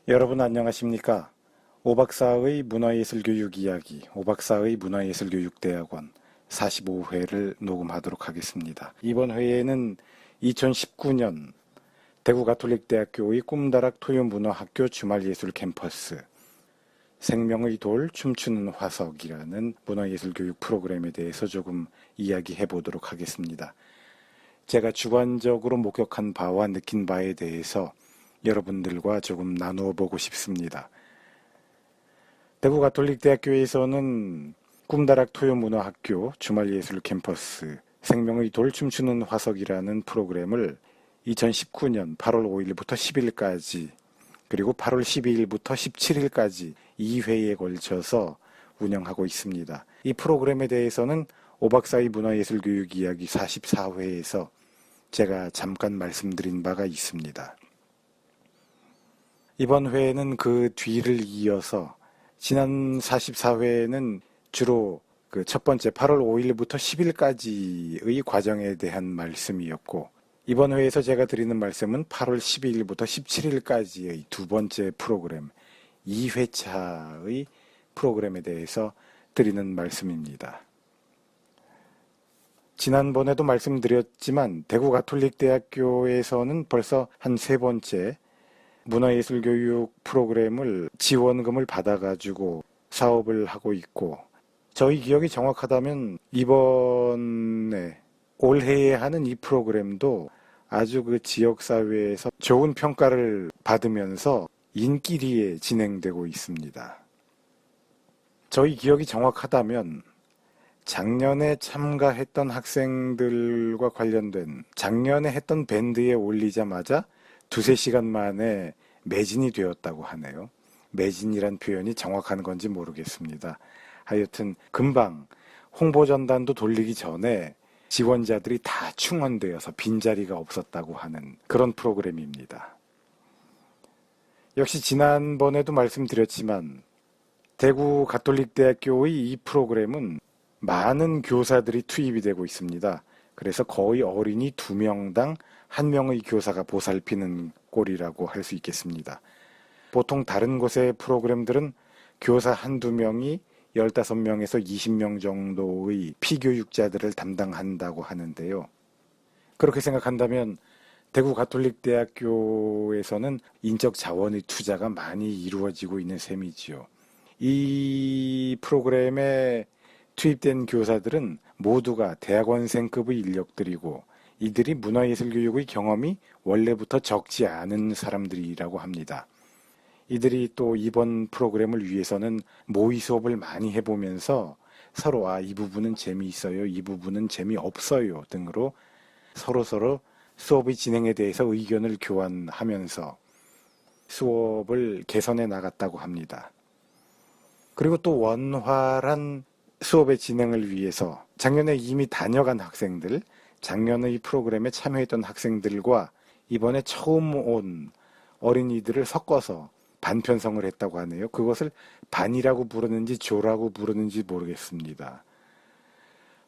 여러분 안녕하십니까? 오박사의 문화예술교육 이야기, 오박사의 문화예술교육대학원 45회를 녹음하도록 하겠습니다. 이번 회에는 2019년 대구가톨릭대학교의 꿈다락 토요문화학교 주말예술 캠퍼스 생명의 돌 춤추는 화석이라는 문화예술교육 프로그램에 대해서 조금 이야기해 보도록 하겠습니다. 제가 주관적으로 목격한 바와 느낀 바에 대해서 여러분들과 조금 나누어 보고 싶습니다. 대구가톨릭대학교에서는 꿈다락 토요문화학교 주말예술 캠퍼스 생명의 돌 춤추는 화석이라는 프로그램을 2019년 8월 5일부터 10일까지 그리고 8월 12일부터 17일까지 2회에 걸쳐서 운영하고 있습니다. 이 프로그램에 대해서는 오박사의 문화예술교육 이야기 44회에서 제가 잠깐 말씀드린 바가 있습니다. 이번 회에는 그 뒤를 이어서 지난 44회에는 주로 그 첫 번째 8월 5일부터 10일까지의 과정에 대한 말씀이었고 이번 회에서 제가 드리는 말씀은 8월 12일부터 17일까지의 두 번째 프로그램 2회차의 프로그램에 대해서 드리는 말씀입니다. 지난번에도 말씀드렸지만 대구가톨릭대학교에서는 벌써 한 세 번째 문화예술교육 프로그램을 지원금을 받아가지고 사업을 하고 있고 저희 기억이 정확하다면 이번에 올해에 하는 이 프로그램도 아주 그 지역사회에서 좋은 평가를 받으면서 인기리에 진행되고 있습니다. 저희 기억이 정확하다면 작년에 참가했던 학생들과 관련된 작년에 했던 밴드에 올리자마자 두세 시간 만에 매진이 되었다고 하네요. 매진이란 표현이 정확한 건지 모르겠습니다. 하여튼 금방 홍보전단도 돌리기 전에 지원자들이 다 충원되어서 빈자리가 없었다고 하는 그런 프로그램입니다. 역시 지난번에도 말씀드렸지만 대구 가톨릭대학교의 이 프로그램은 많은 교사들이 투입이 되고 있습니다. 그래서 거의 어린이 2명당 1명의 교사가 보살피는 꼴이라고 할 수 있겠습니다. 보통 다른 곳의 프로그램들은 교사 한두 명이 15명에서 20명 정도의 피교육자들을 담당한다고 하는데요. 그렇게 생각한다면 대구 가톨릭대학교에서는 인적 자원의 투자가 많이 이루어지고 있는 셈이지요. 이 프로그램에 투입된 교사들은 모두가 대학원생급의 인력들이고 이들이 문화예술교육의 경험이 원래부터 적지 않은 사람들이라고 합니다. 이들이 또 이번 프로그램을 위해서는 모의 수업을 많이 해보면서 서로 이 부분은 재미있어요, 이 부분은 재미없어요 등으로 서로 수업의 진행에 대해서 의견을 교환하면서 수업을 개선해 나갔다고 합니다. 그리고 또 원활한 수업의 진행을 위해서 작년에 이미 다녀간 학생들, 작년의 프로그램에 참여했던 학생들과 이번에 처음 온 어린이들을 섞어서 반편성을 했다고 하네요. 그것을 반이라고 부르는지 조라고 부르는지 모르겠습니다.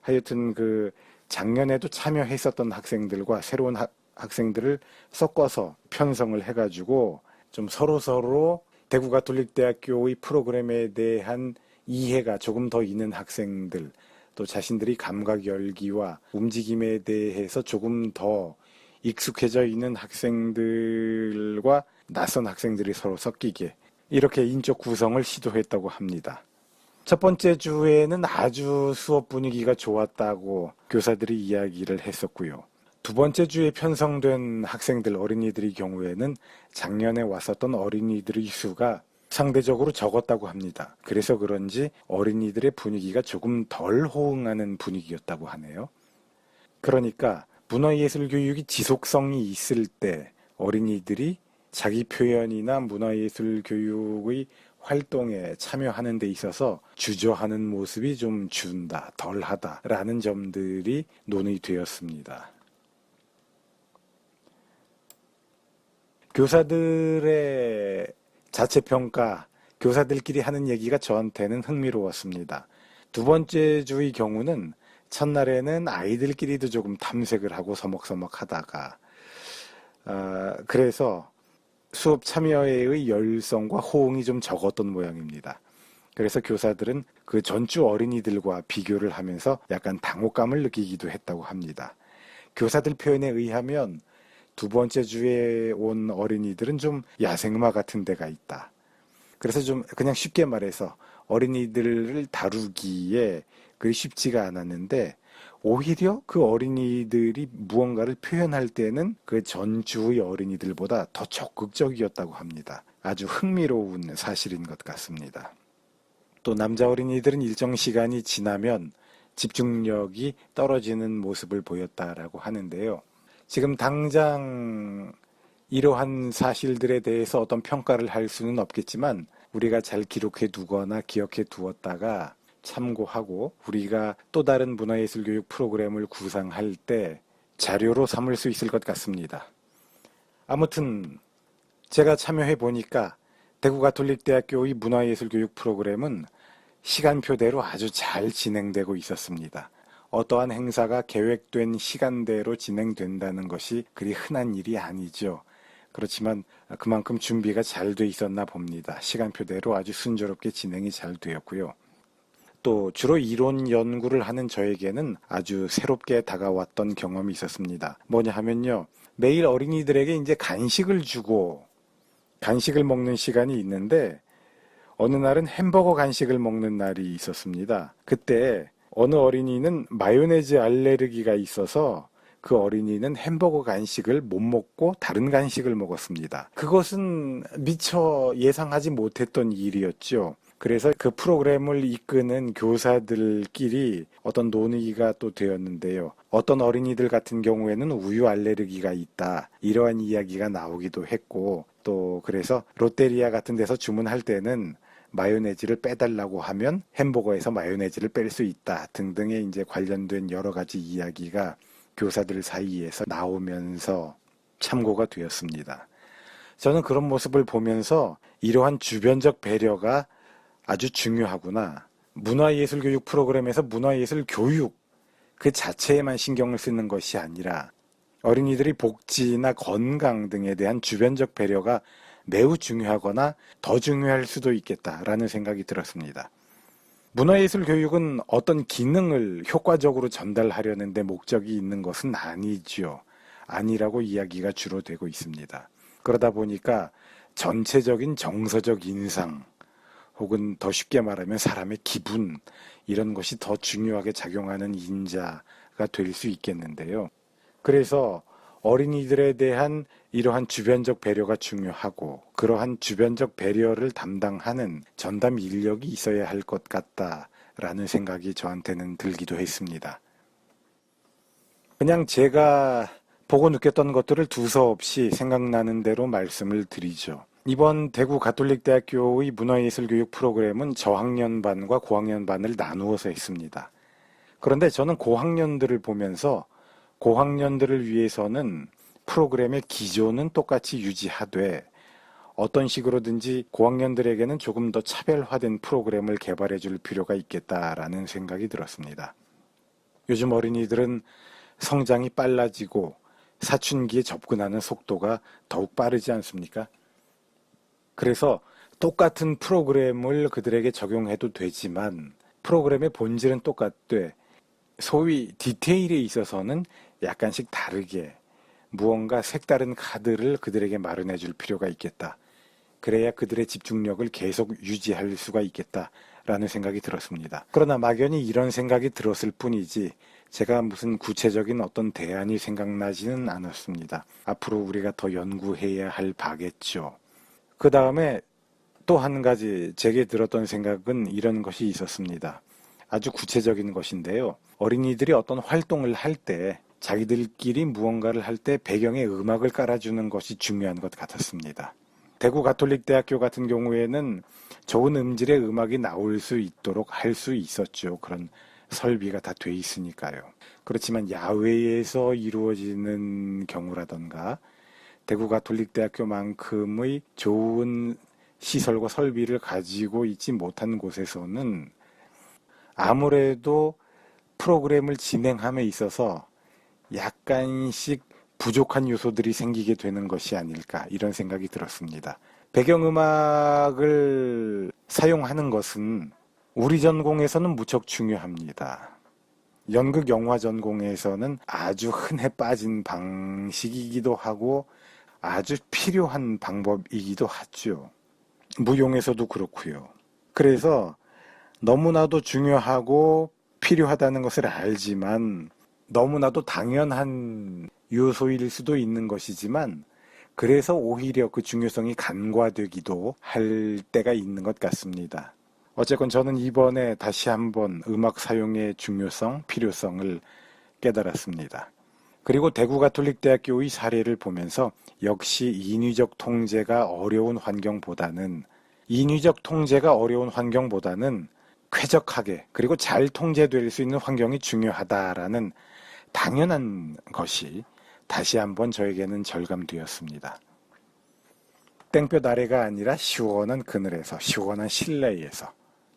하여튼 그 작년에도 참여했었던 학생들과 새로운 학생들을 섞어서 편성을 해가지고 좀 서로 대구가톨릭대학교의 프로그램에 대한 이해가 조금 더 있는 학생들, 또 자신들이 감각 열기와 움직임에 대해서 조금 더 익숙해져 있는 학생들과 낯선 학생들이 서로 섞이게 이렇게 인적 구성을 시도했다고 합니다. 첫 번째 주에는 아주 수업 분위기가 좋았다고 교사들이 이야기를 했었고요. 두 번째 주에 편성된 학생들, 어린이들의 경우에는 작년에 왔었던 어린이들의 수가 상대적으로 적었다고 합니다. 그래서 그런지 어린이들의 분위기가 조금 덜 호응하는 분위기였다고 하네요. 그러니까 문화예술 교육이 지속성이 있을 때 어린이들이 자기 표현이나 문화예술 교육의 활동에 참여하는 데 있어서 주저하는 모습이 좀 준다, 덜하다라는 점들이 논의되었습니다. 교사들의 자체평가, 교사들끼리 하는 얘기가 저한테는 흥미로웠습니다. 두 번째 주의 경우는 첫날에는 아이들끼리도 조금 탐색을 하고 서먹서먹 하다가 그래서 수업 참여의 열성과 호응이 좀 적었던 모양입니다. 그래서 교사들은 그 전주 어린이들과 비교를 하면서 약간 당혹감을 느끼기도 했다고 합니다. 교사들 표현에 의하면 두 번째 주에 온 어린이들은 좀 야생마 같은 데가 있다. 그래서 좀 그냥 쉽게 말해서 어린이들을 다루기에 그리 쉽지가 않았는데 오히려 그 어린이들이 무언가를 표현할 때는 그 전주의 어린이들보다 더 적극적이었다고 합니다. 아주 흥미로운 사실인 것 같습니다. 또 남자 어린이들은 일정 시간이 지나면 집중력이 떨어지는 모습을 보였다라고 하는데요. 지금 당장 이러한 사실들에 대해서 어떤 평가를 할 수는 없겠지만 우리가 잘 기록해 두거나 기억해 두었다가 참고하고 우리가 또 다른 문화예술교육 프로그램을 구상할 때 자료로 삼을 수 있을 것 같습니다. 아무튼 제가 참여해 보니까 대구가톨릭대학교의 문화예술교육 프로그램은 시간표대로 아주 잘 진행되고 있었습니다. 어떠한 행사가 계획된 시간대로 진행된다는 것이 그리 흔한 일이 아니죠. 그렇지만 그만큼 준비가 잘 돼 있었나 봅니다. 시간표대로 아주 순조롭게 진행이 잘 되었고요. 또 주로 이론 연구를 하는 저에게는 아주 새롭게 다가왔던 경험이 있었습니다. 뭐냐 하면요. 매일 어린이들에게 이제 간식을 주고 간식을 먹는 시간이 있는데 어느 날은 햄버거 간식을 먹는 날이 있었습니다. 그때 어느 어린이는 마요네즈 알레르기가 있어서 그 어린이는 햄버거 간식을 못 먹고 다른 간식을 먹었습니다. 그것은 미처 예상하지 못했던 일이었죠. 그래서 그 프로그램을 이끄는 교사들끼리 어떤 논의가 또 되었는데요. 어떤 어린이들 같은 경우에는 우유 알레르기가 있다. 이러한 이야기가 나오기도 했고 또 그래서 롯데리아 같은 데서 주문할 때는 마요네즈를 빼달라고 하면 햄버거에서 마요네즈를 뺄 수 있다 등등의 이제 관련된 여러 가지 이야기가 교사들 사이에서 나오면서 참고가 되었습니다. 저는 그런 모습을 보면서 이러한 주변적 배려가 아주 중요하구나. 문화예술교육 프로그램에서 문화예술 교육 그 자체에만 신경을 쓰는 것이 아니라 어린이들의 복지나 건강 등에 대한 주변적 배려가 매우 중요하거나 더 중요할 수도 있겠다라는 생각이 들었습니다. 문화예술 교육은 어떤 기능을 효과적으로 전달하려는 데 목적이 있는 것은 아니죠. 아니라고 이야기가 주로 되고 있습니다. 그러다 보니까 전체적인 정서적 인상 혹은 더 쉽게 말하면 사람의 기분 이런 것이 더 중요하게 작용하는 인자가 될 수 있겠는데요. 그래서 어린이들에 대한 이러한 주변적 배려가 중요하고 그러한 주변적 배려를 담당하는 전담 인력이 있어야 할 것 같다라는 생각이 저한테는 들기도 했습니다. 그냥 제가 보고 느꼈던 것들을 두서없이 생각나는 대로 말씀을 드리죠. 이번 대구 가톨릭대학교의 문화예술교육 프로그램은 저학년반과 고학년반을 나누어서 했습니다. 그런데 저는 고학년들을 보면서 고학년들을 위해서는 프로그램의 기조는 똑같이 유지하되 어떤 식으로든지 고학년들에게는 조금 더 차별화된 프로그램을 개발해 줄 필요가 있겠다라는 생각이 들었습니다. 요즘 어린이들은 성장이 빨라지고 사춘기에 접근하는 속도가 더욱 빠르지 않습니까? 그래서 똑같은 프로그램을 그들에게 적용해도 되지만 프로그램의 본질은 똑같되 소위 디테일에 있어서는 약간씩 다르게 무언가 색다른 카드를 그들에게 마련해 줄 필요가 있겠다. 그래야 그들의 집중력을 계속 유지할 수가 있겠다라는 생각이 들었습니다. 그러나 막연히 이런 생각이 들었을 뿐이지 제가 무슨 구체적인 어떤 대안이 생각나지는 않았습니다. 앞으로 우리가 더 연구해야 할 바겠죠. 그 다음에 또 한 가지 제게 들었던 생각은 이런 것이 있었습니다. 아주 구체적인 것인데요. 어린이들이 어떤 활동을 할 때 자기들끼리 무언가를 할 때 배경에 음악을 깔아주는 것이 중요한 것 같았습니다. 대구 가톨릭대학교 같은 경우에는 좋은 음질의 음악이 나올 수 있도록 할 수 있었죠. 그런 설비가 다 돼 있으니까요. 그렇지만 야외에서 이루어지는 경우라던가 대구 가톨릭대학교만큼의 좋은 시설과 설비를 가지고 있지 못한 곳에서는 아무래도 프로그램을 진행함에 있어서 약간씩 부족한 요소들이 생기게 되는 것이 아닐까 이런 생각이 들었습니다. 배경음악을 사용하는 것은 우리 전공에서는 무척 중요합니다. 연극 영화 전공에서는 아주 흔해 빠진 방식이기도 하고 아주 필요한 방법이기도 하죠. 무용에서도 그렇고요. 그래서 너무나도 중요하고 필요하다는 것을 알지만 너무나도 당연한 요소일 수도 있는 것이지만 그래서 오히려 그 중요성이 간과되기도 할 때가 있는 것 같습니다. 어쨌건 저는 이번에 다시 한번 음악 사용의 중요성, 필요성을 깨달았습니다. 그리고 대구가톨릭대학교의 사례를 보면서 역시 인위적 통제가 어려운 환경보다는 쾌적하게 그리고 잘 통제될 수 있는 환경이 중요하다라는 당연한 것이 다시 한번 저에게는 절감되었습니다. 땡볕 아래가 아니라 시원한 그늘에서, 시원한 실내에서,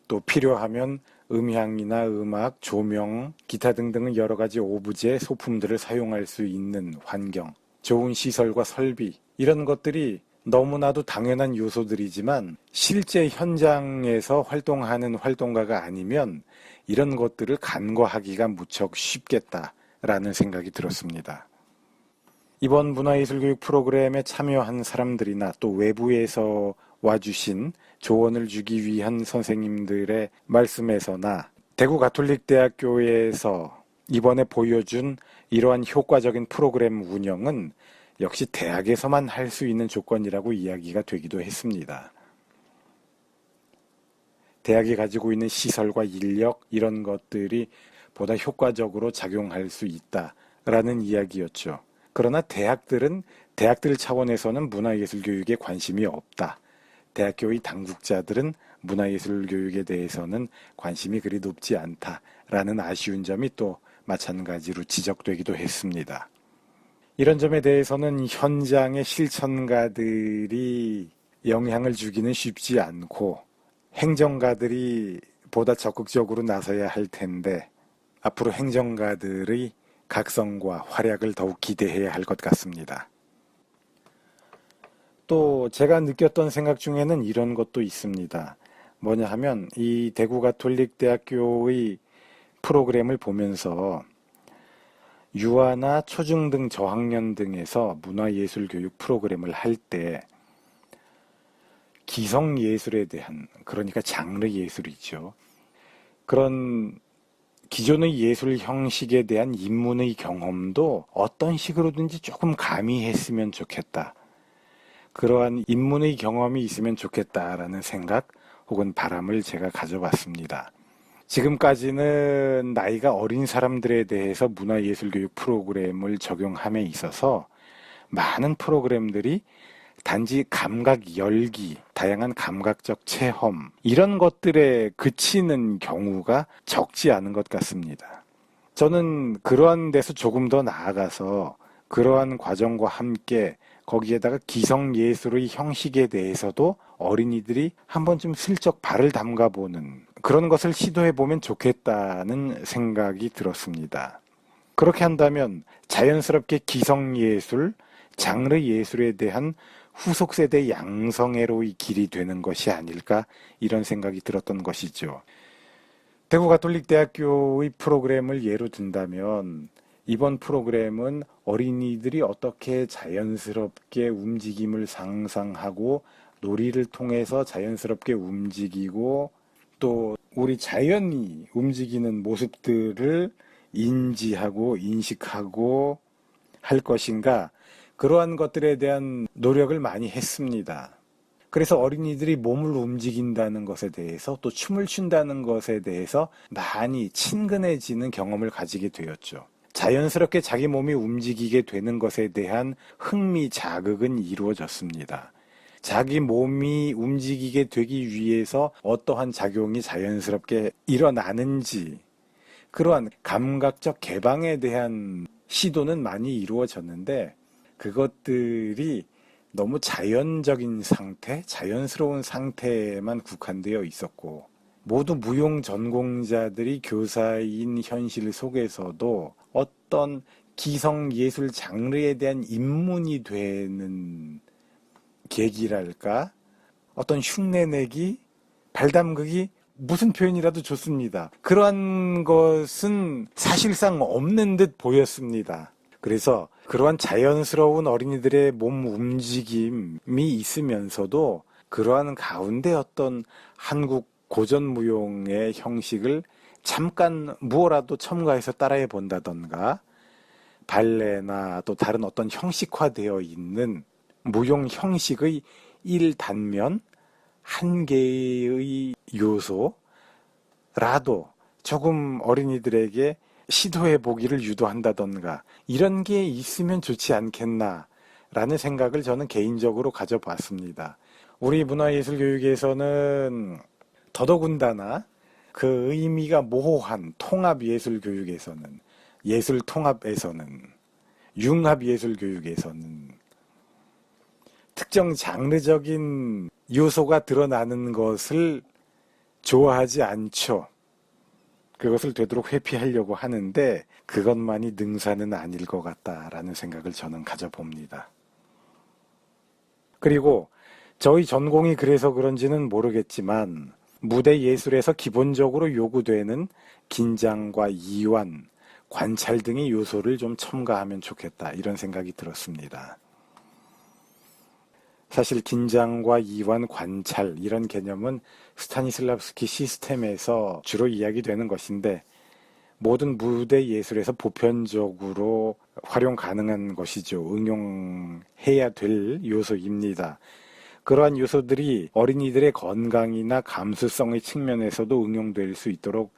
또 필요하면 음향이나 음악, 조명, 기타 등등의 여러 가지 오브제, 소품들을 사용할 수 있는 환경, 좋은 시설과 설비, 이런 것들이 너무나도 당연한 요소들이지만 실제 현장에서 활동하는 활동가가 아니면 이런 것들을 간과하기가 무척 쉽겠다라는 생각이 들었습니다. 이번 문화예술교육 프로그램에 참여한 사람들이나 또 외부에서 와주신 조언을 주기 위한 선생님들의 말씀에서나 대구가톨릭대학교에서 이번에 보여준 이러한 효과적인 프로그램 운영은 역시 대학에서만 할 수 있는 조건이라고 이야기가 되기도 했습니다. 대학이 가지고 있는 시설과 인력 이런 것들이 보다 효과적으로 작용할 수 있다라는 이야기였죠. 그러나 대학들 차원에서는 문화예술교육에 관심이 없다. 대학교의 당국자들은 문화예술교육에 대해서는 관심이 그리 높지 않다라는 아쉬운 점이 또 마찬가지로 지적되기도 했습니다. 이런 점에 대해서는 현장의 실천가들이 영향을 주기는 쉽지 않고 행정가들이 보다 적극적으로 나서야 할 텐데 앞으로 행정가들의 각성과 활약을 더욱 기대해야 할 것 같습니다. 또 제가 느꼈던 생각 중에는 이런 것도 있습니다. 뭐냐 하면 이 대구가톨릭대학교의 프로그램을 보면서 유아나 초중등 저학년 등에서 문화예술교육 프로그램을 할 때 기성예술에 대한, 그러니까 장르 예술이죠. 그런 기존의 예술 형식에 대한 입문의 경험도 어떤 식으로든지 조금 가미했으면 좋겠다. 그러한 입문의 경험이 있으면 좋겠다라는 생각 혹은 바람을 제가 가져봤습니다. 지금까지는 나이가 어린 사람들에 대해서 문화예술교육 프로그램을 적용함에 있어서 많은 프로그램들이 단지 감각 열기, 다양한 감각적 체험 이런 것들에 그치는 경우가 적지 않은 것 같습니다. 저는 그러한 데서 조금 더 나아가서 그러한 과정과 함께 거기에다가 기성예술의 형식에 대해서도 어린이들이 한번 좀 슬쩍 발을 담가보는 그런 것을 시도해보면 좋겠다는 생각이 들었습니다. 그렇게 한다면 자연스럽게 기성예술, 장르 예술에 대한 후속 세대 양성애로의 길이 되는 것이 아닐까 이런 생각이 들었던 것이죠. 대구가톨릭대학교의 프로그램을 예로 든다면 이번 프로그램은 어린이들이 어떻게 자연스럽게 움직임을 상상하고 놀이를 통해서 자연스럽게 움직이고 또 우리 자연이 움직이는 모습들을 인지하고 인식하고 할 것인가 그러한 것들에 대한 노력을 많이 했습니다. 그래서 어린이들이 몸을 움직인다는 것에 대해서 또 춤을 춘다는 것에 대해서 많이 친근해지는 경험을 가지게 되었죠. 자연스럽게 자기 몸이 움직이게 되는 것에 대한 흥미 자극은 이루어졌습니다. 자기 몸이 움직이게 되기 위해서 어떠한 작용이 자연스럽게 일어나는지 그러한 감각적 개방에 대한 시도는 많이 이루어졌는데 그것들이 너무 자연적인 상태, 자연스러운 상태에만 국한되어 있었고 모두 무용 전공자들이 교사인 현실 속에서도 어떤 기성 예술 장르에 대한 입문이 되는 계기랄까? 어떤 흉내내기, 발담그기, 무슨 표현이라도 좋습니다. 그러한 것은 사실상 없는 듯 보였습니다. 그래서 그러한 자연스러운 어린이들의 몸 움직임이 있으면서도 그러한 가운데 어떤 한국 고전 무용의 형식을 잠깐 무어라도 첨가해서 따라해 본다던가, 발레나 또 다른 어떤 형식화되어 있는 무용 형식의 일단면 한 개의 요소라도 조금 어린이들에게 시도해 보기를 유도한다던가 이런 게 있으면 좋지 않겠나라는 생각을 저는 개인적으로 가져봤습니다. 우리 문화예술교육에서는 더더군다나 그 의미가 모호한 통합예술교육에서는, 예술통합에서는, 융합예술교육에서는 특정 장르적인 요소가 드러나는 것을 좋아하지 않죠. 그것을 되도록 회피하려고 하는데 그것만이 능사는 아닐 것 같다라는 생각을 저는 가져봅니다. 그리고 저희 전공이 그래서 그런지는 모르겠지만 무대 예술에서 기본적으로 요구되는 긴장과 이완, 관찰 등의 요소를 좀 첨가하면 좋겠다 이런 생각이 들었습니다. 사실 긴장과 이완, 관찰 이런 개념은 스타니슬라브스키 시스템에서 주로 이야기되는 것인데 모든 무대 예술에서 보편적으로 활용 가능한 것이죠. 응용해야 될 요소입니다. 그러한 요소들이 어린이들의 건강이나 감수성의 측면에서도 응용될 수 있도록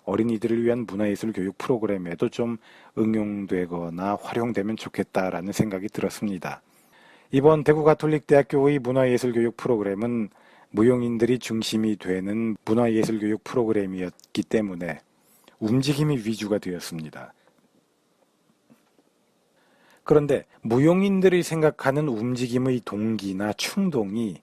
어린이들을 위한 문화예술 교육 프로그램에도 좀 응용되거나 활용되면 좋겠다라는 생각이 들었습니다. 이번 대구가톨릭대학교의 문화예술교육 프로그램은 무용인들이 중심이 되는 문화예술교육 프로그램이었기 때문에 움직임이 위주가 되었습니다. 그런데 무용인들이 생각하는 움직임의 동기나 충동이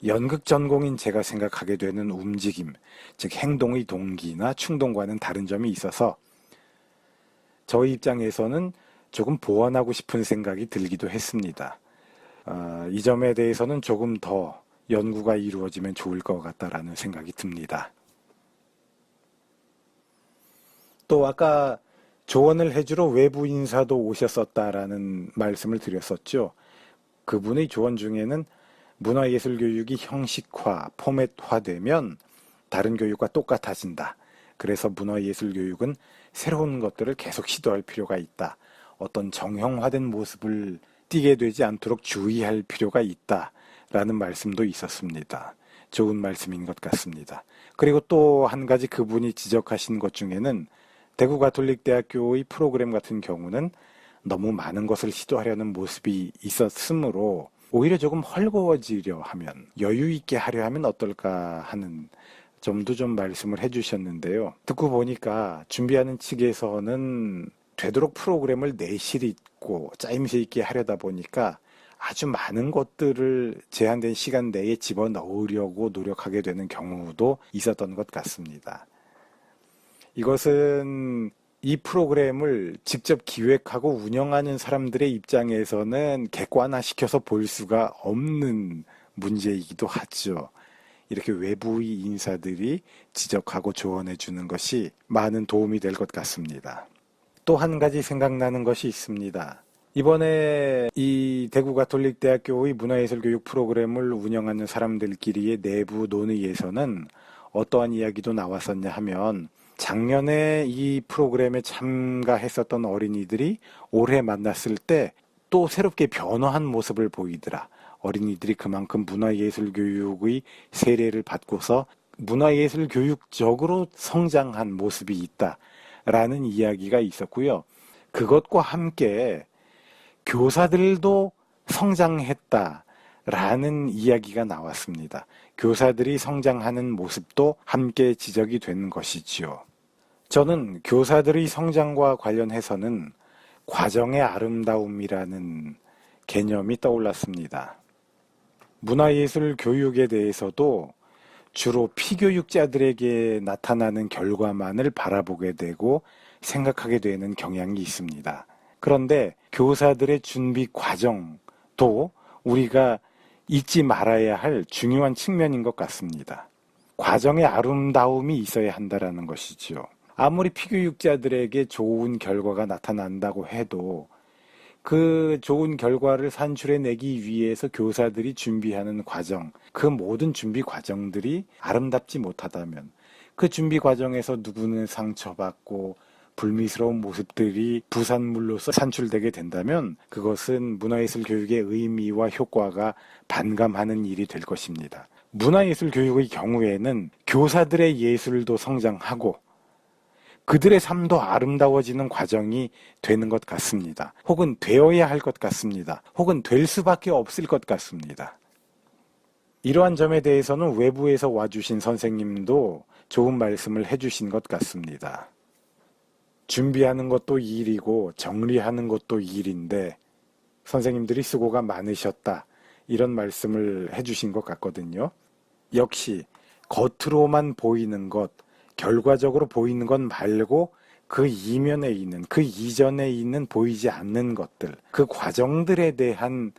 연극 전공인 제가 생각하게 되는 움직임, 즉 행동의 동기나 충동과는 다른 점이 있어서 저희 입장에서는 조금 보완하고 싶은 생각이 들기도 했습니다. 이 점에 대해서는 조금 더 연구가 이루어지면 좋을 것 같다라는 생각이 듭니다. 또 아까 조언을 해주러 외부 인사도 오셨었다라는 말씀을 드렸었죠. 그분의 조언 중에는 문화예술교육이 형식화, 포맷화되면 다른 교육과 똑같아진다. 그래서 문화예술교육은 새로운 것들을 계속 시도할 필요가 있다. 어떤 정형화된 모습을 띠게 되지 않도록 주의할 필요가 있다라는 말씀도 있었습니다. 좋은 말씀인 것 같습니다. 그리고 또 한 가지 그분이 지적하신 것 중에는 대구가톨릭대학교의 프로그램 같은 경우는 너무 많은 것을 시도하려는 모습이 있었으므로 오히려 조금 헐거워지려 하면, 여유 있게 하려 하면 어떨까 하는 점도 좀 말씀을 해주셨는데요. 듣고 보니까 준비하는 측에서는 되도록 프로그램을 내실 있고 짜임새 있게 하려다 보니까 아주 많은 것들을 제한된 시간 내에 집어넣으려고 노력하게 되는 경우도 있었던 것 같습니다. 이것은 이 프로그램을 직접 기획하고 운영하는 사람들의 입장에서는 객관화시켜서 볼 수가 없는 문제이기도 하죠. 이렇게 외부의 인사들이 지적하고 조언해 주는 것이 많은 도움이 될 것 같습니다. 또 한 가지 생각나는 것이 있습니다. 이번에 이 대구가톨릭대학교의 문화예술교육 프로그램을 운영하는 사람들끼리의 내부 논의에서는 어떠한 이야기도 나왔었냐 하면 작년에 이 프로그램에 참가했었던 어린이들이 올해 만났을 때 또 새롭게 변화한 모습을 보이더라. 어린이들이 그만큼 문화예술교육의 세례를 받고서 문화예술교육적으로 성장한 모습이 있다라는 이야기가 있었고요. 그것과 함께 교사들도 성장했다라는 이야기가 나왔습니다. 교사들이 성장하는 모습도 함께 지적이 된 것이지요. 저는 교사들의 성장과 관련해서는 과정의 아름다움이라는 개념이 떠올랐습니다. 문화예술 교육에 대해서도 주로 피교육자들에게 나타나는 결과만을 바라보게 되고 생각하게 되는 경향이 있습니다. 그런데 교사들의 준비 과정도 우리가 잊지 말아야 할 중요한 측면인 것 같습니다. 과정의 아름다움이 있어야 한다는 것이지요. 아무리 피교육자들에게 좋은 결과가 나타난다고 해도 그 좋은 결과를 산출해내기 위해서 교사들이 준비하는 과정, 그 모든 준비 과정들이 아름답지 못하다면 그 준비 과정에서 누구는 상처받고 불미스러운 모습들이 부산물로서 산출되게 된다면 그것은 문화예술 교육의 의미와 효과가 반감하는 일이 될 것입니다. 문화예술 교육의 경우에는 교사들의 예술도 성장하고 그들의 삶도 아름다워지는 과정이 되는 것 같습니다. 혹은 되어야 할 것 같습니다. 혹은 될 수밖에 없을 것 같습니다. 이러한 점에 대해서는 외부에서 와주신 선생님도 좋은 말씀을 해주신 것 같습니다. 준비하는 것도 일이고 정리하는 것도 일인데 선생님들이 수고가 많으셨다. 이런 말씀을 해주신 것 같거든요. 역시 겉으로만 보이는 것, 결과적으로 보이는 것 말고 그 이면에 있는, 그 이전에 있는 보이지 않는 것들, 그 과정들에 대한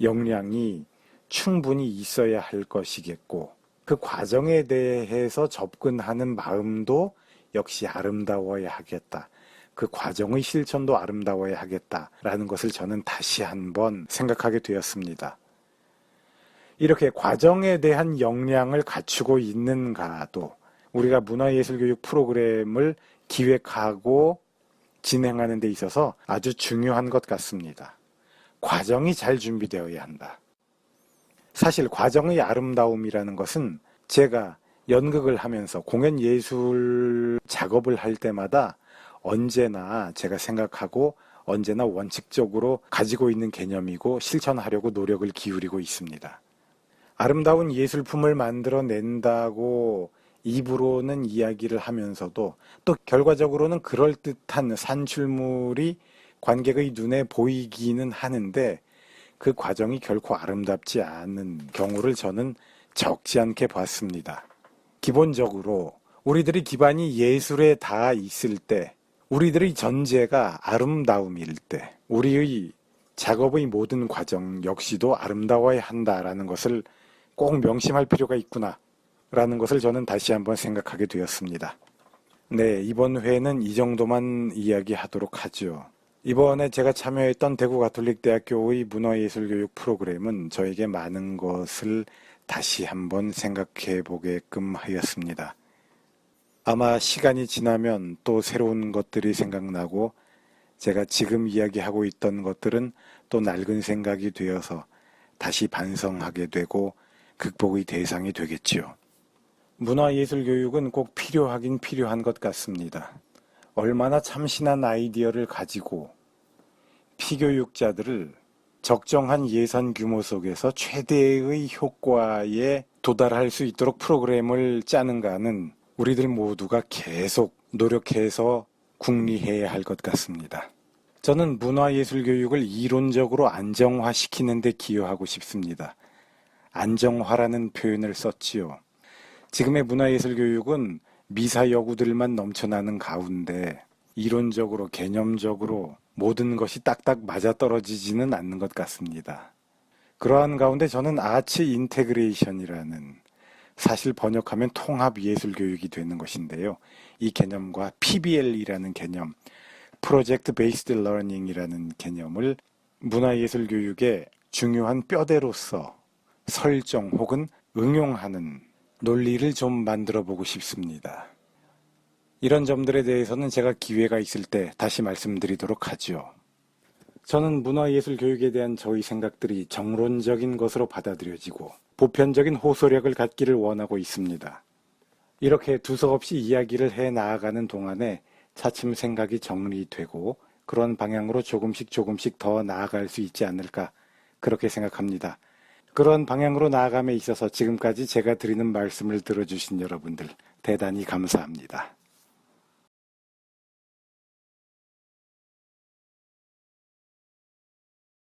역량이 충분히 있어야 할 것이겠고 그 과정에 대해서 접근하는 마음도 역시 아름다워야 하겠다. 그 과정의 실천도 아름다워야 하겠다라는 것을 저는 다시 한번 생각하게 되었습니다. 이렇게 과정에 대한 역량을 갖추고 있는가도 우리가 문화예술교육 프로그램을 기획하고 진행하는 데 있어서 아주 중요한 것 같습니다. 과정이 잘 준비되어야 한다. 사실 과정의 아름다움이라는 것은 제가 연극을 하면서 공연 예술 작업을 할 때마다 언제나 제가 생각하고 언제나 원칙적으로 가지고 있는 개념이고 실천하려고 노력을 기울이고 있습니다. 아름다운 예술품을 만들어낸다고 입으로는 이야기를 하면서도 또 결과적으로는 그럴듯한 산출물이 관객의 눈에 보이기는 하는데 그 과정이 결코 아름답지 않은 경우를 저는 적지 않게 봤습니다. 기본적으로 우리들이 기반이 예술에 다 있을 때, 우리들의 전제가 아름다움일 때, 우리의 작업의 모든 과정 역시도 아름다워야 한다라는 것을 꼭 명심할 필요가 있구나 라는 것을 저는 다시 한번 생각하게 되었습니다. 네, 이번 회는 이 정도만 이야기하도록 하죠. 이번에 제가 참여했던 대구가톨릭대학교의 문화예술교육 프로그램은 저에게 많은 것을 다시 한번 생각해 보게끔 하였습니다. 아마 시간이 지나면 또 새로운 것들이 생각나고 제가 지금 이야기하고 있던 것들은 또 낡은 생각이 되어서 다시 반성하게 되고 극복의 대상이 되겠지요. 문화예술교육은 꼭 필요하긴 필요한 것 같습니다. 얼마나 참신한 아이디어를 가지고 피교육자들을 적정한 예산 규모 속에서 최대의 효과에 도달할 수 있도록 프로그램을 짜는가는 우리들 모두가 계속 노력해서 궁리해야 할 것 같습니다. 저는 문화예술교육을 이론적으로 안정화시키는 데 기여하고 싶습니다. 안정화라는 표현을 썼지요. 지금의 문화예술교육은 미사여구들만 넘쳐나는 가운데 이론적으로 개념적으로 모든 것이 딱딱 맞아떨어지지는 않는 것 같습니다. 그러한 가운데 저는 아츠 인테그레이션이라는 사실 번역하면 통합예술교육이 되는 것인데요. 이 개념과 PBL이라는 개념, 프로젝트 베이스드 러닝이라는 개념을 문화예술교육의 중요한 뼈대로서 설정 혹은 응용하는 논리를 좀 만들어 보고 싶습니다. 이런 점들에 대해서는 제가 기회가 있을 때 다시 말씀드리도록 하죠. 저는 문화예술 교육에 대한 저의 생각들이 정론적인 것으로 받아들여지고 보편적인 호소력을 갖기를 원하고 있습니다. 이렇게 두서없이 이야기를 해 나아가는 동안에 차츰 생각이 정리되고 그런 방향으로 조금씩 더 나아갈 수 있지 않을까 그렇게 생각합니다. 그런 방향으로 나아감에 있어서 지금까지 제가 드리는 말씀을 들어주신 여러분들 대단히 감사합니다.